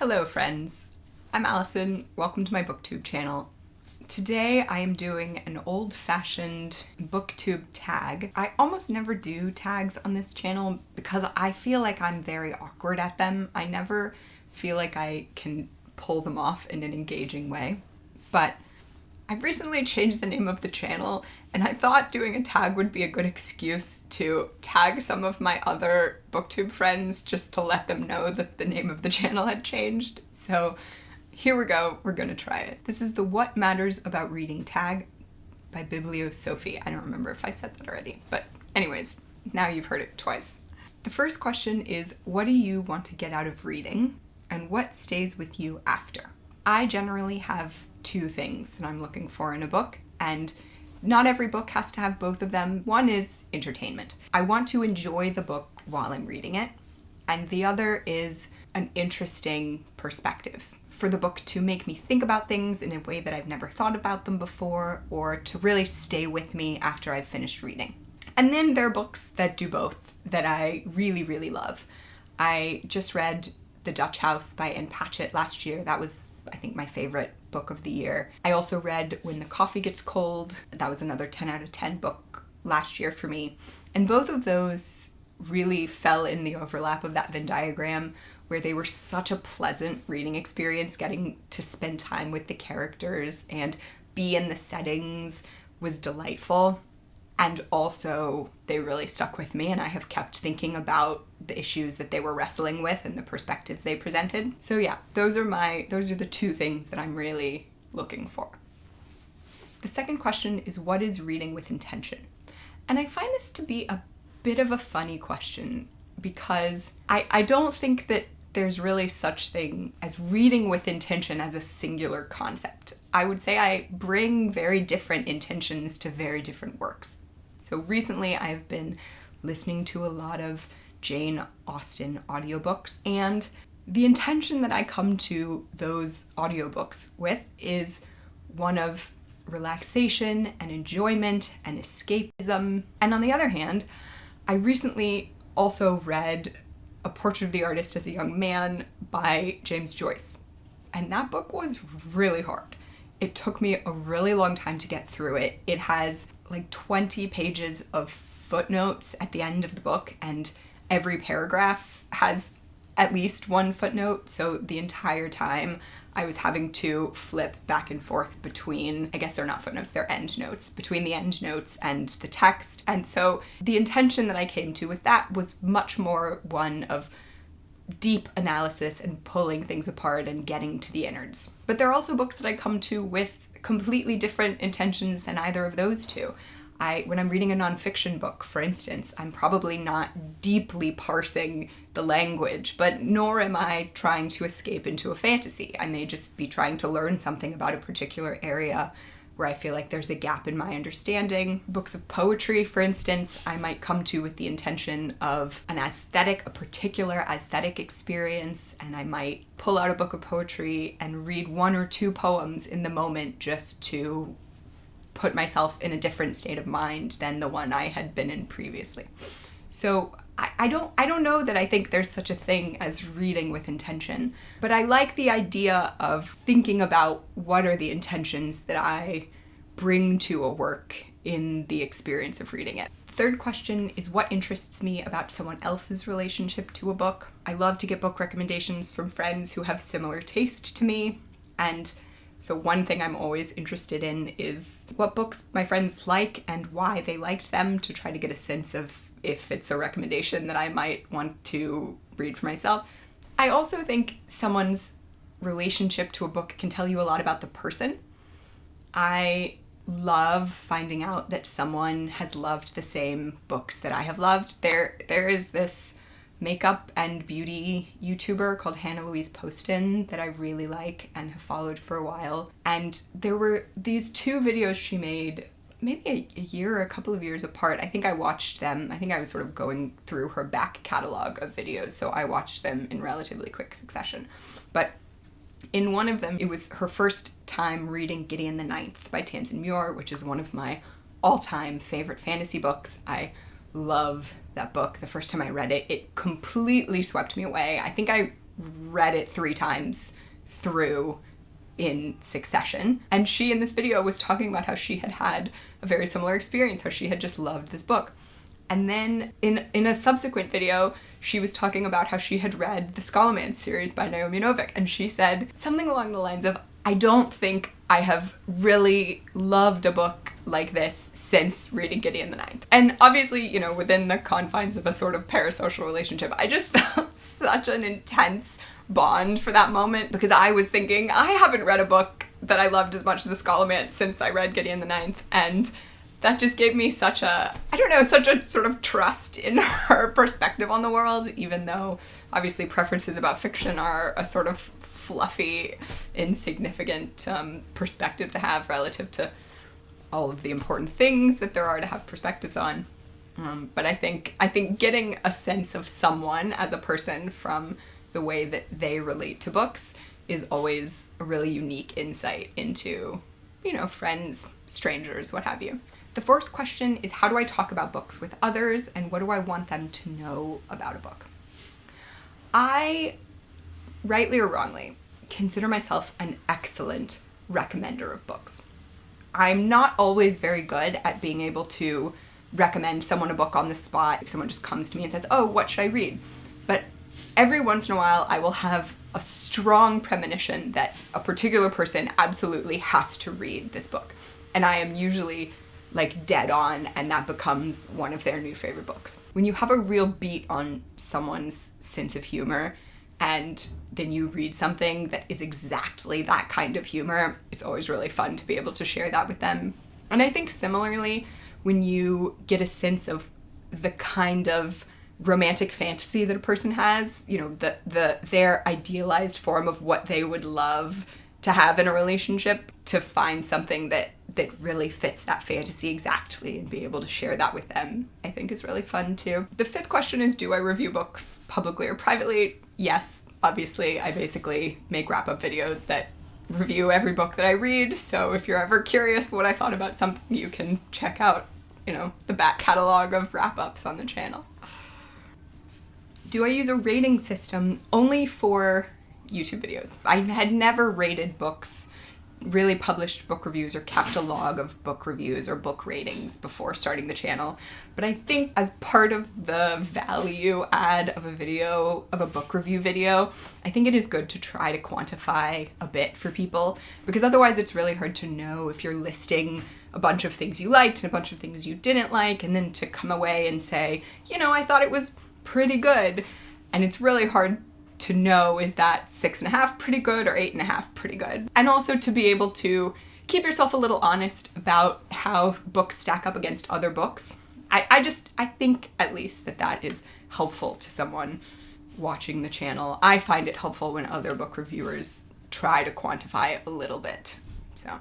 Hello friends, I'm Allison. Welcome to my BookTube channel. Today I am doing an old-fashioned BookTube tag. I almost never do tags on this channel because I feel like I'm very awkward at them. I never feel like I can pull them off in an engaging way. But I've recently changed the name of the channel and I thought doing a tag would be a good excuse to tag some of my other BookTube friends just to let them know that the name of the channel had changed. So here we go, we're gonna try it. This is the What Matters About Reading tag by Sophie. I don't remember if I said that already, but anyways, now you've heard it twice. The first question is, what do you want to get out of reading and what stays with you after? I generally have two things that I'm looking for in a book, and not every book has to have both of them. One is entertainment. I want to enjoy the book while I'm reading it, and the other is an interesting perspective. For the book to make me think about things in a way that I've never thought about them before, or to really stay with me after I've finished reading. And then there are books that do both that I really, really love. I just read The Dutch House by Ann Patchett last year. That was, I think, my favorite book of the year. I also read When the Coffee Gets Cold. That was another 10 out of 10 book last year for me. And both of those really fell in the overlap of that Venn diagram, where they were such a pleasant reading experience. Getting to spend time with the characters and be in the settings was delightful. And also, they really stuck with me, and I have kept thinking about the issues that they were wrestling with and the perspectives they presented. So yeah, those are the two things that I'm really looking for. The second question is, what is reading with intention? And I find this to be a bit of a funny question because I don't think that there's really such thing as reading with intention as a singular concept. I would say I bring very different intentions to very different works. So recently I've been listening to a lot of Jane Austen audiobooks, and the intention that I come to those audiobooks with is one of relaxation and enjoyment and escapism. And on the other hand, I recently also read A Portrait of the Artist as a Young Man by James Joyce, and that book was really hard. It took me a really long time to get through it. It has like 20 pages of footnotes at the end of the book, and every paragraph has at least one footnote, so the entire time I was having to flip back and forth between, I guess they're not footnotes, they're endnotes, between the endnotes and the text. And so the intention that I came to with that was much more one of deep analysis and pulling things apart and getting to the innards. But there are also books that I come to with completely different intentions than either of those two. When I'm reading a nonfiction book, for instance, I'm probably not deeply parsing the language, but nor am I trying to escape into a fantasy. I may just be trying to learn something about a particular area where I feel like there's a gap in my understanding. Books of poetry, for instance, I might come to with the intention of an aesthetic, a particular aesthetic experience, and I might pull out a book of poetry and read one or two poems in the moment just to put myself in a different state of mind than the one I had been in previously. So I don't know that I think there's such a thing as reading with intention, but I like the idea of thinking about what are the intentions that I bring to a work in the experience of reading it. The third question is, what interests me about someone else's relationship to a book? I love to get book recommendations from friends who have similar taste to me, and so one thing I'm always interested in is what books my friends like and why they liked them, to try to get a sense of if it's a recommendation that I might want to read for myself. I also think someone's relationship to a book can tell you a lot about the person. I love finding out that someone has loved the same books that I have loved. There is this makeup and beauty YouTuber called Hannah Louise Poston that I really like and have followed for a while. And there were these two videos she made maybe a year or a couple of years apart. I think I watched them. I think I was sort of going through her back catalog of videos, so I watched them in relatively quick succession. But in one of them, it was her first time reading Gideon the Ninth by Tamsin Muir, which is one of my all-time favorite fantasy books. I love that book. The first time I read it, it completely swept me away. I think I read it 3 times through in succession. And she, in this video, was talking about how she had a very similar experience, how she had just loved this book. And then in a subsequent video, she was talking about how she had read the Scholomance series by Naomi Novik, and she said something along the lines of, I don't think I have really loved a book like this since reading Gideon the Ninth. And obviously, you know, within the confines of a sort of parasocial relationship, I just felt such an intense bond for that moment, because I was thinking, I haven't read a book that I loved as much as the Scholomance since I read Gideon the Ninth, and that just gave me such a, I don't know, such a sort of trust in her perspective on the world, even though obviously preferences about fiction are a sort of fluffy, insignificant perspective to have relative to all of the important things that there are to have perspectives on. But I think getting a sense of someone as a person from the way that they relate to books is always a really unique insight into, you know, friends, strangers, what have you. The fourth question is, how do I talk about books with others, and what do I want them to know about a book? I, rightly or wrongly, consider myself an excellent recommender of books. I'm not always very good at being able to recommend someone a book on the spot if someone just comes to me and says, oh, what should I read? But every once in a while, I will have a strong premonition that a particular person absolutely has to read this book. And I am usually like dead on, and that becomes one of their new favorite books. When you have a real beat on someone's sense of humor, and then you read something that is exactly that kind of humor, it's always really fun to be able to share that with them. And I think similarly, when you get a sense of the kind of romantic fantasy that a person has, you know, their idealized form of what they would love to have in a relationship, to find something that really fits that fantasy exactly and be able to share that with them, I think is really fun too. The fifth question is, do I review books publicly or privately? Yes, obviously. I basically make wrap-up videos that review every book that I read, so if you're ever curious what I thought about something, you can check out, you know, the back catalog of wrap-ups on the channel. Do I use a rating system only for YouTube videos? I had never rated books, really published book reviews, or kept a log of book reviews or book ratings before starting the channel. But I think as part of the value add of a video, of a book review video, I think it is good to try to quantify a bit for people, because otherwise it's really hard to know if you're listing a bunch of things you liked and a bunch of things you didn't like, and then to come away and say, you know, I thought it was pretty good. And it's really hard to know, is that 6.5 pretty good or 8.5 pretty good? And also to be able to keep yourself a little honest about how books stack up against other books. I think at least that is helpful to someone watching the channel. I find it helpful when other book reviewers try to quantify it a little bit. So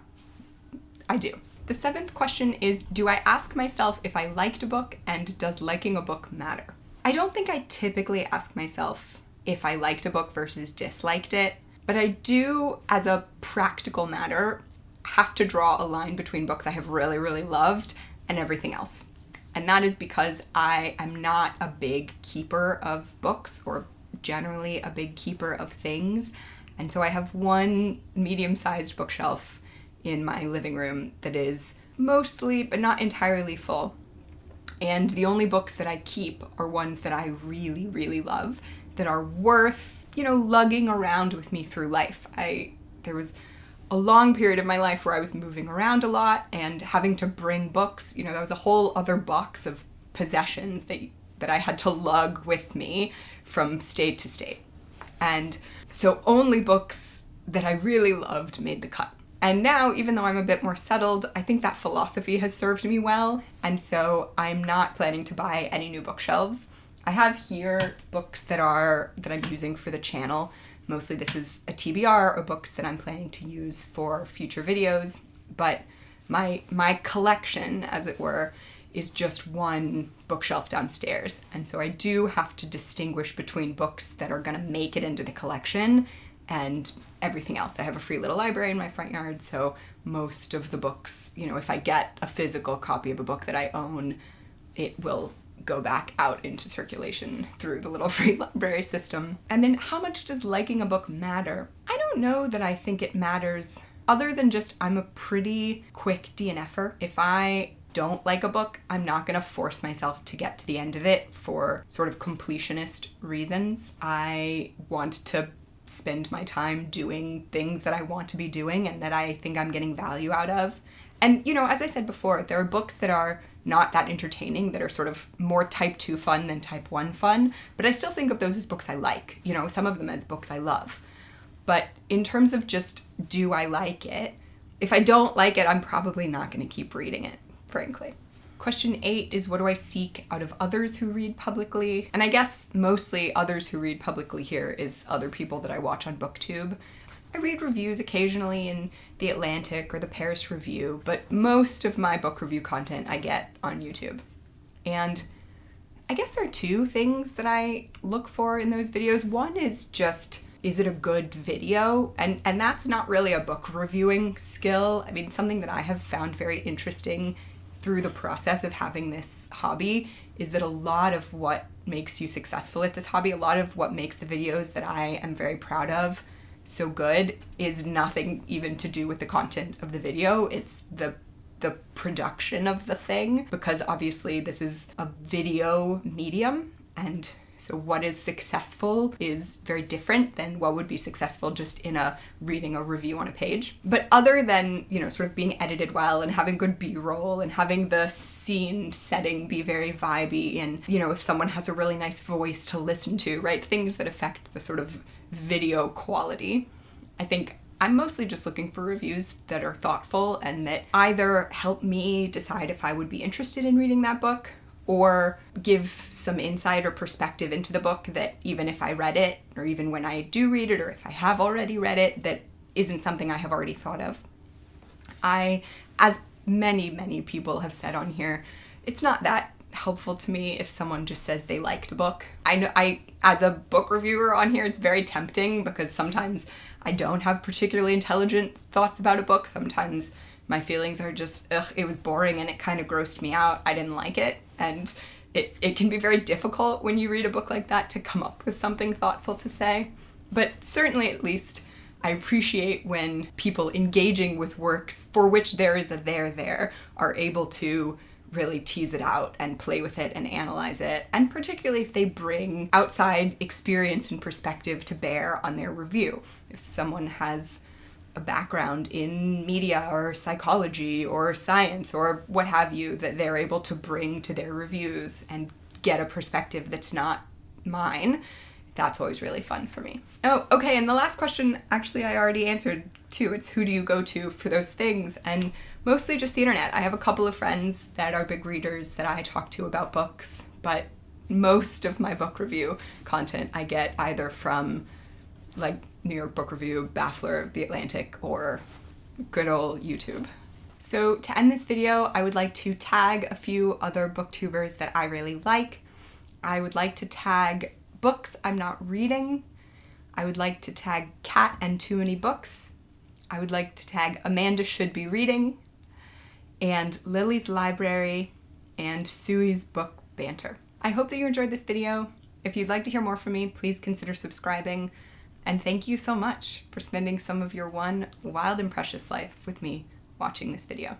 I do. The seventh question is, do I ask myself if I liked a book, and does liking a book matter? I don't think I typically ask myself if I liked a book versus disliked it, but I do, as a practical matter, have to draw a line between books I have really, really loved and everything else. And that is because I am not a big keeper of books, or generally a big keeper of things. And so I have one medium-sized bookshelf in my living room that is mostly, but not entirely full. And the only books that I keep are ones that I really, really love, that are worth, you know, lugging around with me through life. There was a long period of my life where I was moving around a lot and having to bring books. You know, that was a whole other box of possessions that I had to lug with me from state to state. And so only books that I really loved made the cut. And now, even though I'm a bit more settled, I think that philosophy has served me well, and so I'm not planning to buy any new bookshelves. I have here books that I'm using for the channel. Mostly this is a TBR, or books that I'm planning to use for future videos, but my collection, as it were, is just one bookshelf downstairs, and so I do have to distinguish between books that are gonna make it into the collection and everything else. I have a free little library in my front yard, so most of the books, you know, if I get a physical copy of a book that I own, it will go back out into circulation through the little free library system. And then how much does liking a book matter? I don't know that I think it matters, other than just I'm a pretty quick DNFer. If I don't like a book, I'm not gonna force myself to get to the end of it for sort of completionist reasons. I want to spend my time doing things that I want to be doing and that I think I'm getting value out of. And, you know, as I said before, there are books that are not that entertaining, that are sort of more type 2 fun than type 1 fun, but I still think of those as books I like, you know, some of them as books I love. But in terms of just, do I like it? If I don't like it, I'm probably not gonna keep reading it, frankly. Question 8 is, what do I seek out of others who read publicly? And I guess mostly others who read publicly here is other people that I watch on BookTube. I read reviews occasionally in The Atlantic or the Paris Review, but most of my book review content I get on YouTube. And I guess there are two things that I look for in those videos. One is just, is it a good video? And that's not really a book reviewing skill. I mean, something that I have found very interesting through the process of having this hobby is that a lot of what makes you successful at this hobby, a lot of what makes the videos that I am very proud of so good, is nothing even to do with the content of the video. It's the production of the thing, because obviously this is a video medium, and so what is successful is very different than what would be successful just in reading a review on a page. But other than, you know, sort of being edited well and having good B-roll and having the scene setting be very vibey, and, you know, if someone has a really nice voice to listen to, right? Things that affect the sort of video quality. I think I'm mostly just looking for reviews that are thoughtful and that either help me decide if I would be interested in reading that book, or give some insight or perspective into the book that even if I read it, or even when I do read it, or if I have already read it, that isn't something I have already thought of. As many people have said on here, it's not that helpful to me if someone just says they liked a book. I know as a book reviewer on here, it's very tempting because sometimes I don't have particularly intelligent thoughts about a book. Sometimes my feelings are just, it was boring and it kind of grossed me out. I didn't like it. And it can be very difficult when you read a book like that to come up with something thoughtful to say. But certainly, at least, I appreciate when people engaging with works for which there is a there are able to really tease it out and play with it and analyze it. And particularly if they bring outside experience and perspective to bear on their review. If someone has a background in media or psychology or science or what have you that they're able to bring to their reviews and get a perspective that's not mine, that's always really fun for me. Oh, okay, and the last question, actually I already answered too. It's who do you go to for those things? And mostly just the internet. I have a couple of friends that are big readers that I talk to about books, but most of my book review content I get either from like New York Book Review, Baffler, The Atlantic, or good old YouTube. So to end this video, I would like to tag a few other booktubers that I really like. I would like to tag books I'm not reading. I would like to tag Cat and Too Many Books. I would like to tag Amanda Should Be Reading, and Lily's Library, and Suey's Book Banter. I hope that you enjoyed this video. If you'd like to hear more from me, please consider subscribing. And thank you so much for spending some of your one wild and precious life with me watching this video.